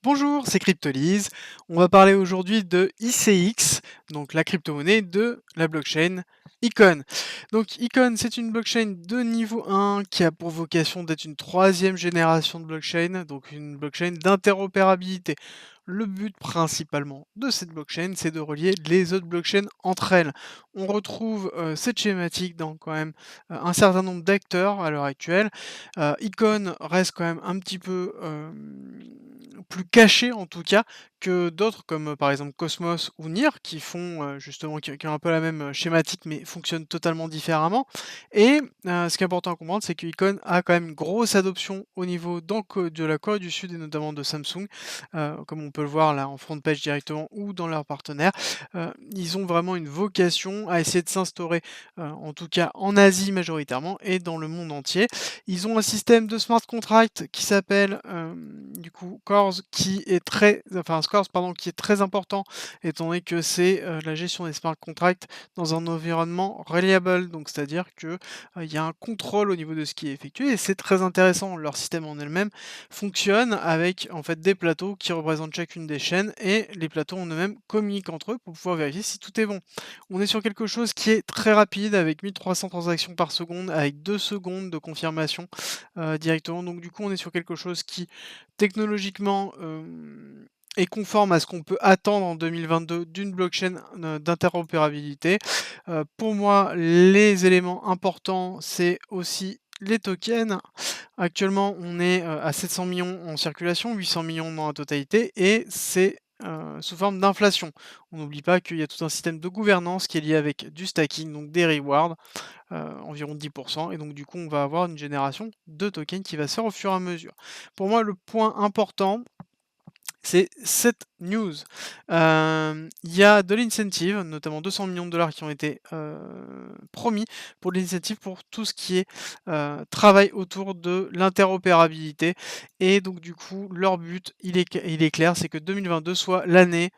Bonjour, c'est Cryptolyse. On va parler aujourd'hui de ICX, donc la crypto-monnaie de la blockchain Icon. Donc Icon, c'est une blockchain de niveau 1 qui a pour vocation d'être une troisième génération de blockchain, donc une blockchain d'interopérabilité. Le but principalement de cette blockchain, c'est de relier les autres blockchains entre elles. On retrouve cette schématique dans quand même un certain nombre d'acteurs à l'heure actuelle. Icon reste quand même un petit peu, plus caché en tout cas que d'autres comme, par exemple Cosmos ou NIR qui font, justement qui ont un peu la même, schématique mais fonctionnent totalement différemment et ce qui est important à comprendre, c'est que Icon a quand même une grosse adoption au niveau de la Corée du Sud et notamment de Samsung, comme on peut le voir là en front page directement ou dans leurs partenaires. Ils ont vraiment une vocation à essayer de s'instaurer, en tout cas en Asie majoritairement et dans le monde entier. Ils ont un système de smart contract qui s'appelle, du coup Cors Scores pardon, qui est très important étant donné que c'est, la gestion des smart contracts dans un environnement reliable. Donc c'est-à-dire que, il y a un contrôle au niveau de ce qui est effectué et c'est très intéressant. Leur système en elle-même fonctionne avec en fait des plateaux qui représentent chacune des chaînes et les plateaux en eux-mêmes communiquent entre eux pour pouvoir vérifier si tout est bon. On est sur quelque chose qui est très rapide avec 1300 transactions par seconde, avec 2 secondes de confirmation, directement. Donc du coup, on est sur quelque chose qui technologiquement, est conforme à ce qu'on peut attendre en 2022 d'une blockchain, d'interopérabilité. Pour moi, les éléments importants, c'est aussi les tokens. Actuellement, on est, à 700 millions en circulation, 800 millions dans la totalité et c'est, sous forme d'inflation. On n'oublie pas qu'il y a tout un système de gouvernance qui est lié avec du stacking, donc des rewards, environ 10 et donc du coup, on va avoir une génération de tokens qui va se faire au fur et à mesure. Pour moi, le point important, c'est cette news. Il y a de l'incentive, notamment 200 millions de dollars qui ont été, promis pour de l'incentive pour tout ce qui est, travail autour de l'interopérabilité et donc du coup, leur but, il est clair, c'est que 2022 soit l'année,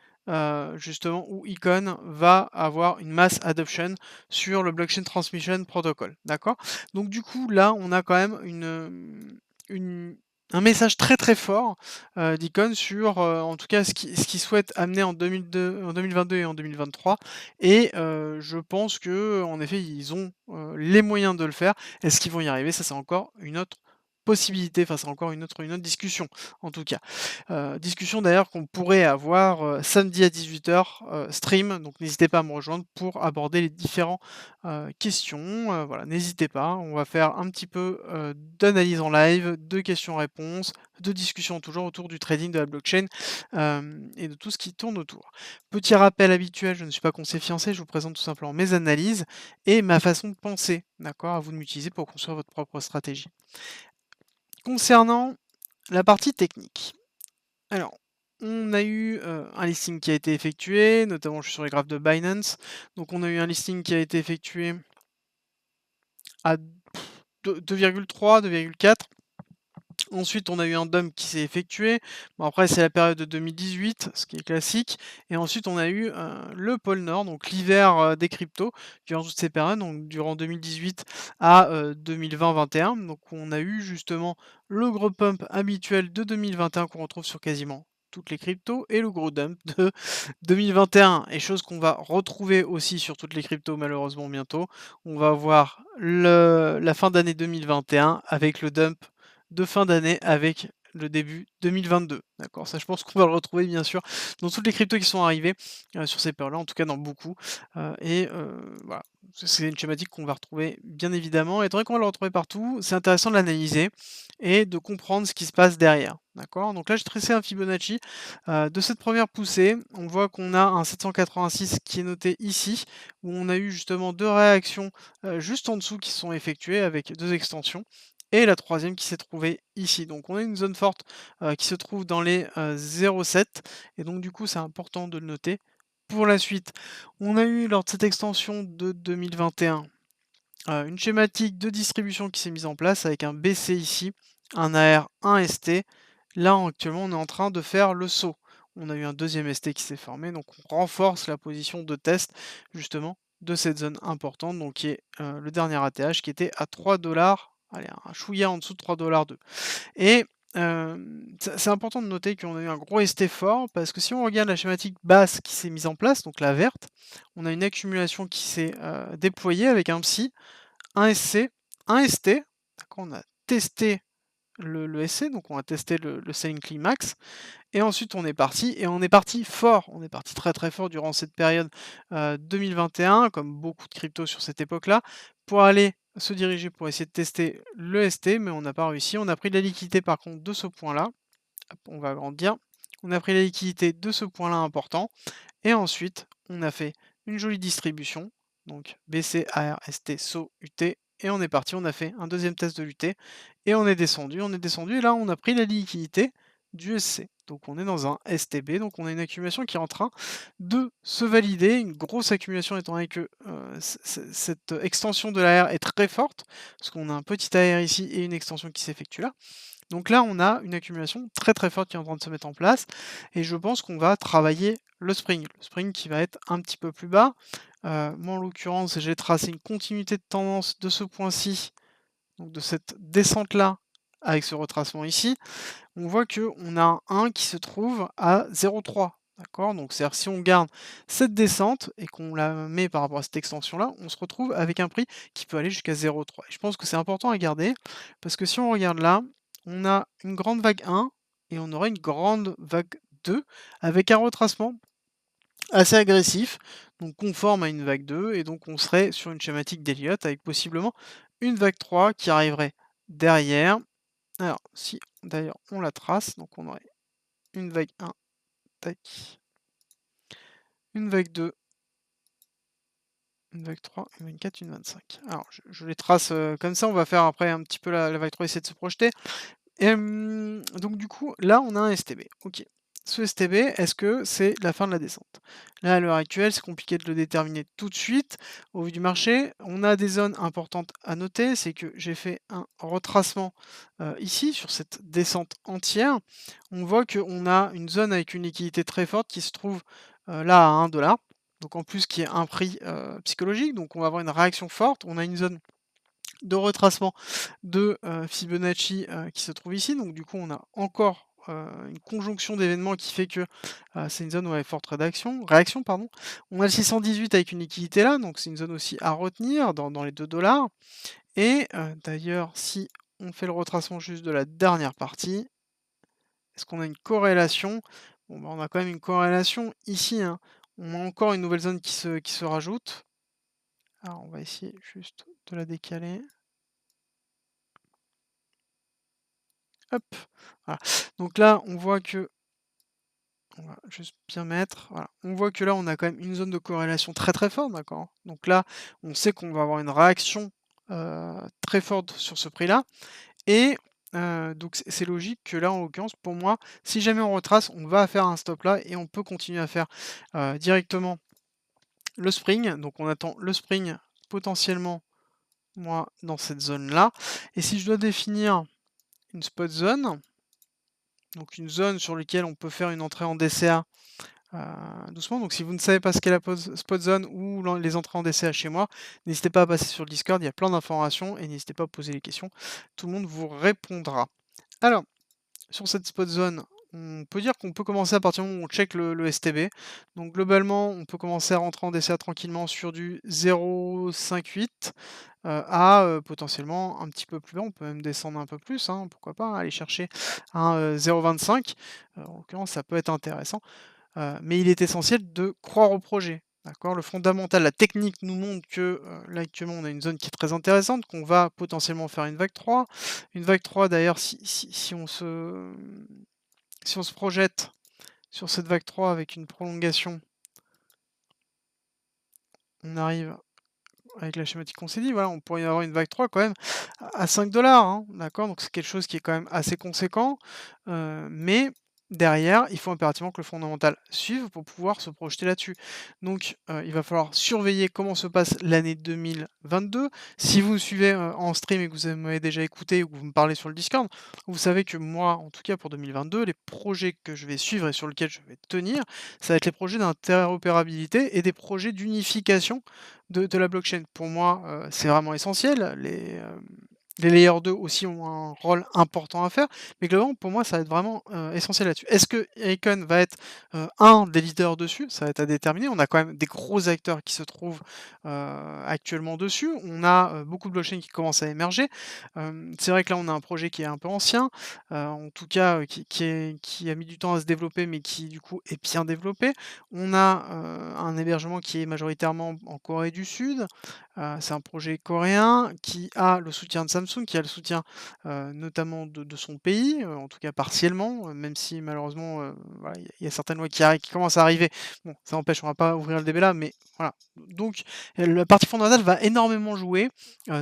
justement où Icon va avoir une mass adoption sur le Blockchain Transmission Protocol, d'accord? Donc du coup, là, on a quand même une un message très, très fort d'Icon sur, en tout cas ce qu'ils souhaitent amener en 2022 et en 2023 et je pense que en effet, ils ont, les moyens de le faire. Est-ce qu'ils vont y arriver? Ça, c'est encore une autre possibilité, enfin, c'est encore une autre discussion, en tout cas. Discussion d'ailleurs qu'on pourrait avoir, samedi à 18h, stream, donc n'hésitez pas à me rejoindre pour aborder les différents, questions, voilà, n'hésitez pas. On va faire un petit peu, d'analyse en live, de questions-réponses, de discussions toujours autour du trading de la blockchain, et de tout ce qui tourne autour. Petit rappel habituel, je ne suis pas conseiller financier, je vous présente tout simplement mes analyses et ma façon de penser, d'accord? À vous de m'utiliser pour construire votre propre stratégie. Concernant la partie technique, alors, on a eu, un listing qui a été effectué, notamment je suis sur les graphes de Binance, donc on a eu un listing qui a été effectué à 2,3, 2,4. Ensuite, on a eu un dump qui s'est effectué. Bon, après, c'est la période de 2018, ce qui est classique. Et ensuite, on a eu le pôle Nord, donc l'hiver des cryptos, durant toutes ces périodes, donc durant 2018 à 2020-21. Donc, on a eu justement le gros pump habituel de 2021 qu'on retrouve sur quasiment toutes les cryptos et le gros dump de 2021 et chose qu'on va retrouver aussi sur toutes les cryptos malheureusement bientôt. On va avoir la fin d'année 2021 avec le dump de fin d'année avec le début 2022. D'accord? Ça, je pense qu'on va le retrouver bien sûr dans toutes les cryptos qui sont arrivées, sur ces périodes-là, en tout cas dans beaucoup, voilà. C'est une schématique qu'on va retrouver bien évidemment. Étant donné qu'on va le retrouver partout, c'est intéressant de l'analyser et de comprendre ce qui se passe derrière. D'accord? Donc là, j'ai tracé un Fibonacci, de cette première poussée. On voit qu'on a un 786 qui est noté ici, où on a eu justement 2 réactions, juste en dessous qui sont effectuées avec 2 extensions et la troisième qui s'est trouvée ici. Donc on a une zone forte, qui se trouve dans les, 0,7 et donc du coup, c'est important de le noter. Pour la suite, on a eu lors de cette extension de 2021, une schématique de distribution qui s'est mise en place avec un BC ici, un AR, un ST. Là, actuellement, on est en train de faire le saut. On a eu un deuxième ST qui s'est formé, donc on renforce la position de test justement de cette zone importante, donc qui est, le dernier ATH qui était à 3 dollars, allez un chouïa en dessous de 3,2 $ et C'est important de noter qu'on a eu un gros ST fort parce que si on regarde la schématique basse qui s'est mise en place, donc la verte, on a une accumulation qui s'est, déployée avec un psy, un SC, un ST. D'accord, on a testé le SC, donc on a testé le selling climax et ensuite on est parti et on est parti fort. On est parti très, très fort durant cette période, 2021, comme beaucoup de cryptos sur cette époque-là, pour aller se diriger pour essayer de tester le ST, mais on n'a pas réussi. On a pris de la liquidité par contre de ce point-là. Hop, on va agrandir. On a pris la liquidité de ce point-là important et ensuite on a fait une jolie distribution, donc BC, AR, ST, SO, UT et on est parti. On a fait un deuxième test de l'UT et on est descendu et là on a pris la liquidité du SC. Donc on est dans un STB, donc on a une accumulation qui est en train de se valider, une grosse accumulation étant donné que cette extension de l'AR est très forte, parce qu'on a un petit AR ici et une extension qui s'effectue là. Donc là, on a une accumulation très très forte qui est en train de se mettre en place et je pense qu'on va travailler le spring. Le spring qui va être un petit peu plus bas. Moi, en l'occurrence, j'ai tracé une continuité de tendance de ce point-ci, donc de cette descente-là, avec ce retracement ici. On voit qu'on a un 1 qui se trouve à 0,3. D'accord. Donc, c'est-à-dire si on garde cette descente et qu'on la met par rapport à cette extension-là, on se retrouve avec un prix qui peut aller jusqu'à 0,3. Et je pense que c'est important à garder parce que si on regarde là, on a une grande vague 1 et on aurait une grande vague 2 avec un retracement assez agressif, donc conforme à une vague 2, et donc on serait sur une schématique d'Elliott avec possiblement une vague 3 qui arriverait derrière. Alors, si d'ailleurs on la trace, donc on aurait une vague 1, tac, une vague 2, une vague 3, une vague 4, une 25. Alors, je les trace comme ça, on va faire après un petit peu la vague 3, essayer de se projeter. Donc du coup, là, on a un STB. OK. Ce STB, est-ce que c'est la fin de la descente? Là, à l'heure actuelle, c'est compliqué de le déterminer tout de suite au vu du marché. On a des zones importantes à noter, c'est que j'ai fait un retracement, ici sur cette descente entière. On voit qu'on a une zone avec une liquidité très forte qui se trouve, là à 1 $. Donc en plus qui est un prix, psychologique, donc on va avoir une réaction forte. On a une zone de retracement de Fibonacci qui se trouve ici. Donc du coup, on a encore une conjonction d'événements qui fait que c'est une zone où il y a forte réaction. Pardon. On a le 618 avec une liquidité là, donc c'est une zone aussi à retenir dans les 2 $. Et d'ailleurs, si on fait le retracement juste de la dernière partie, est-ce qu'on a une corrélation? Bon, bah, on a quand même une corrélation ici, hein. On a encore une nouvelle zone qui se rajoute. Alors, on va essayer juste de la décaler. Hop, voilà. Donc là, on voit que on va juste bien mettre, voilà. On voit que là, on a quand même une zone de corrélation très, très forte, d'accord? Donc là, on sait qu'on va avoir une réaction, très forte sur ce prix-là et donc c'est logique que là, en l'occurrence, pour moi, si jamais on retrace, on va faire un stop là et on peut continuer à faire, directement le spring. Donc on attend le spring potentiellement, moi, dans cette zone-là et si je dois définir une spot zone, donc une zone sur laquelle on peut faire une entrée en DCA doucement. Donc si vous ne savez pas ce qu'est la spot zone ou les entrées en DCA chez moi, n'hésitez pas à passer sur le Discord, il y a plein d'informations et n'hésitez pas à poser les questions, tout le monde vous répondra. Alors, sur cette spot zone, on peut dire qu'on peut commencer à partir du moment où on check le STB. Donc globalement, on peut commencer à rentrer en DCA tranquillement sur du 0,58 à potentiellement un petit peu plus bas. On peut même descendre un peu plus, hein, pourquoi pas, aller chercher un 0,25. En l'occurrence, ça peut être intéressant. Mais il est essentiel de croire au projet. D'accord. Le fondamental, la technique nous montre que là actuellement on a une zone qui est très intéressante, qu'on va potentiellement faire une vague 3. Une vague 3 d'ailleurs si on se projette sur cette vague 3 avec une prolongation, on arrive avec la schématique qu'on s'est dit, voilà, on pourrait y avoir une vague 3 quand même à 5 $, hein, d'accord? Donc c'est quelque chose qui est quand même assez conséquent, mais derrière, il faut impérativement que le fondamental suive pour pouvoir se projeter là-dessus. Donc il va falloir surveiller comment se passe l'année 2022. Si vous me suivez, en stream et que vous m'avez déjà écouté ou que vous me parlez sur le Discord, vous savez que moi, en tout cas pour 2022, les projets que je vais suivre et sur lesquels je vais tenir, ça va être les projets d'interopérabilité et des projets d'unification de la blockchain. Pour moi, c'est vraiment essentiel. Les layers 2 aussi ont un rôle important à faire, mais globalement pour moi ça va être vraiment, essentiel là-dessus. Est-ce que Akon va être, un des leaders dessus? Ça va être à déterminer. On a quand même des gros acteurs qui se trouvent, actuellement dessus. On a, beaucoup de blockchains qui commencent à émerger. C'est vrai que là on a un projet qui est un peu ancien, en tout cas, qui a mis du temps à se développer, mais qui du coup est bien développé. On a, un hébergement qui est majoritairement en Corée du Sud. C'est un projet coréen qui a le soutien de Samsung, qui a le soutien, notamment de son pays, en tout cas partiellement, même si malheureusement, voilà, il y a certaines lois qui commencent à arriver. Bon, ça n'empêche, on va pas ouvrir le débat là, mais voilà. Donc, la partie fondamentale va énormément jouer,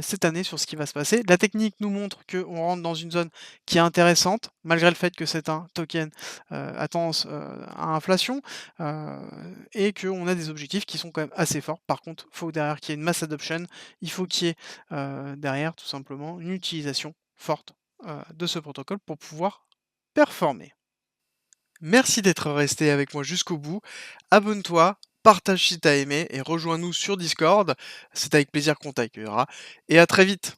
cette année sur ce qui va se passer. La technique nous montre qu'on rentre dans une zone qui est intéressante, malgré le fait que c'est un token, à tendance, à inflation, heu et qu'on a des objectifs qui sont quand même assez forts. Par contre, il faut derrière qu'il y ait une mass adoption, il faut qu'il y ait, derrière tout simplement une utilisation forte, de ce protocole pour pouvoir performer. Merci d'être resté avec moi jusqu'au bout. Abonne-toi, partage si tu as aimé et rejoins-nous sur Discord. C'est avec plaisir qu'on t'accueillera et à très vite.